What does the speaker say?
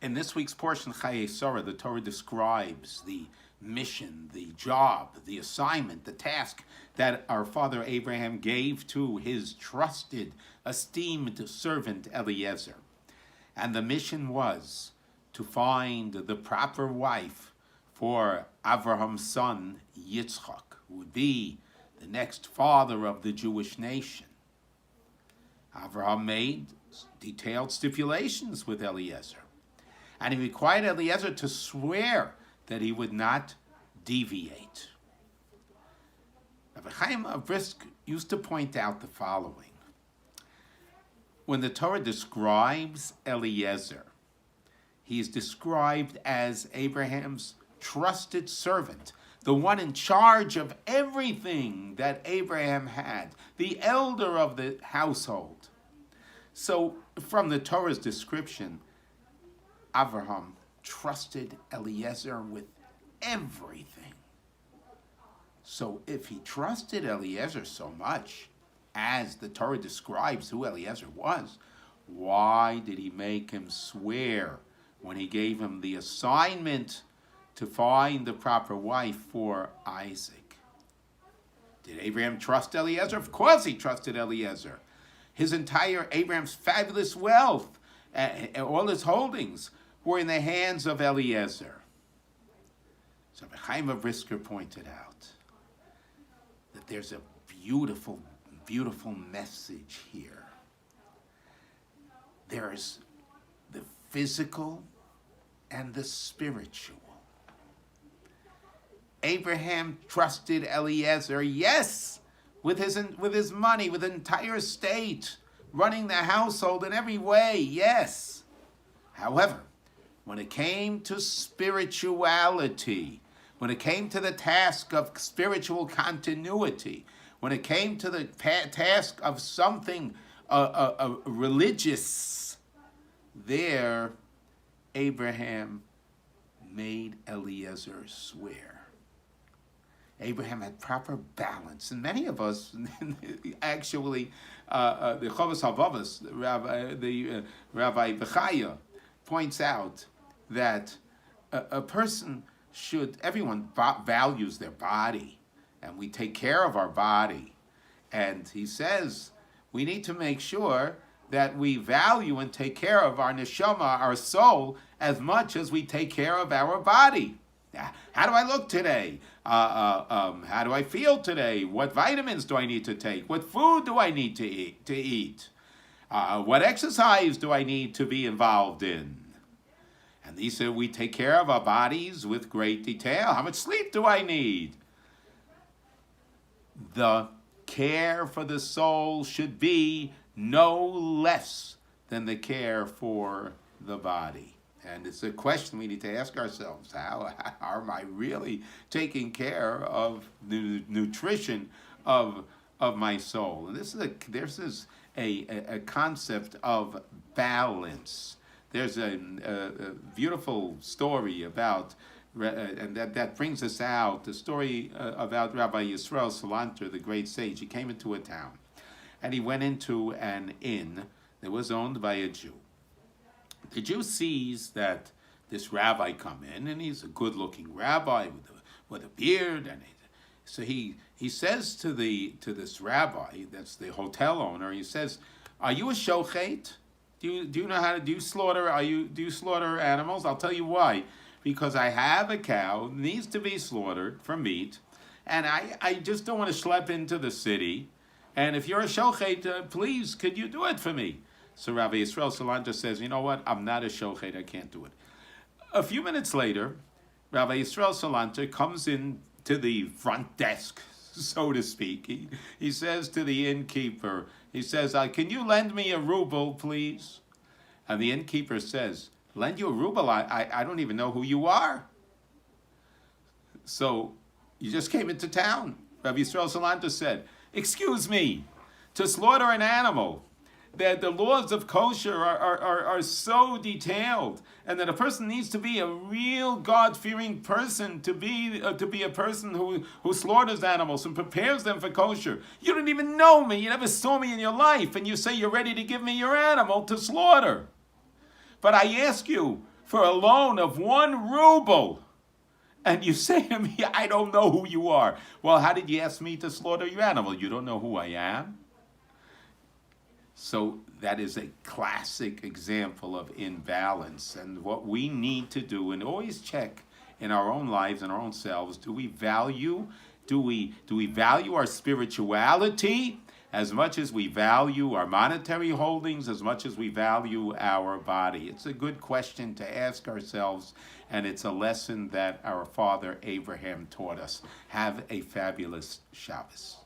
In this week's portion, Chayei Sara, the Torah describes the mission, the job, the assignment, the task that our father Abraham gave to his trusted, esteemed servant Eliezer. And the mission was to find the proper wife for Abraham's son Yitzchak, who would be the next father of the Jewish nation. Abraham made detailed stipulations with Eliezer, and he required Eliezer to swear that he would not deviate. Rabbi Chaim of Brisk used to point out the following. When the Torah describes Eliezer, he is described as Abraham's trusted servant, the one in charge of everything that Abraham had, the elder of the household. So, from the Torah's description, Abraham trusted Eliezer with everything. So, if he trusted Eliezer so much, as the Torah describes who Eliezer was, why did he make him swear when he gave him the assignment to find the proper wife for Isaac? Did Abraham trust Eliezer? Of course he trusted Eliezer. Abraham's fabulous wealth, all his holdings, were in the hands of Eliezer. So Chaim of Brisker pointed out that there's a beautiful, beautiful message here. There's the physical and the spiritual. Abraham trusted Eliezer, yes, with his money, with the entire estate, running the household in every way, yes. However, when it came to spirituality, when it came to the task of spiritual continuity, when it came to the task of something religious, there Abraham made Eliezer swear. Abraham had proper balance, and many of us actually, the Chovos HaLevavos, Rabbi Bechaya, points out that a person everyone values their body, and we take care of our body. And he says we need to make sure that we value and take care of our neshama, our soul, as much as we take care of our body. How do I look today? How do I feel today? What vitamins do I need to take? What food do I need to eat? What exercise do I need to be involved in? And these are, we take care of our bodies with great detail. How much sleep do I need? The care for the soul should be no less than the care for the body. And it's a question we need to ask ourselves. How am I really taking care of the nutrition of my soul? And this is a concept of balance. There's a beautiful story about, and that brings us out, the story about Rabbi Yisrael Salanter, the great sage. He came into a town, and he went into an inn that was owned by a Jew. The Jew sees that this rabbi come in, and he's a good-looking rabbi with a beard, and so he says to this rabbi, that's the hotel owner, he says, "Are you a shochet? Do you know how to do you slaughter animals? I'll tell you why. Because I have a cow, needs to be slaughtered for meat, and I just don't want to schlep into the city. And if you're a shochet, please, could you do it for me?" So Rabbi Yisrael Salanter says, "You know what? I'm not a shochet. I can't do it." A few minutes later, Rabbi Yisrael Salanter comes in to the front desk, so to speak. He says to the innkeeper, he says, "Can you lend me a ruble, please?" And the innkeeper says, "Lend you a ruble? I don't even know who you are." So, you just came into town. Rabbi Yisrael Salanter said, "Excuse me, to slaughter an animal, that the laws of kosher are so detailed, and that a person needs to be a real God-fearing person to be a person who slaughters animals and prepares them for kosher. You don't even know me. You never saw me in your life, and you say you're ready to give me your animal to slaughter. But I ask you for a loan of 1 ruble. And you say to me, I don't know who you are. Well, how did you ask me to slaughter your animal? You don't know who I am? So that is a classic example of imbalance. And what we need to do, and always check in our own lives and our own selves, do we value our spirituality as much as we value our monetary holdings, as much as we value our body? It's a good question to ask ourselves, and it's a lesson that our father Abraham taught us. Have a fabulous Shabbos.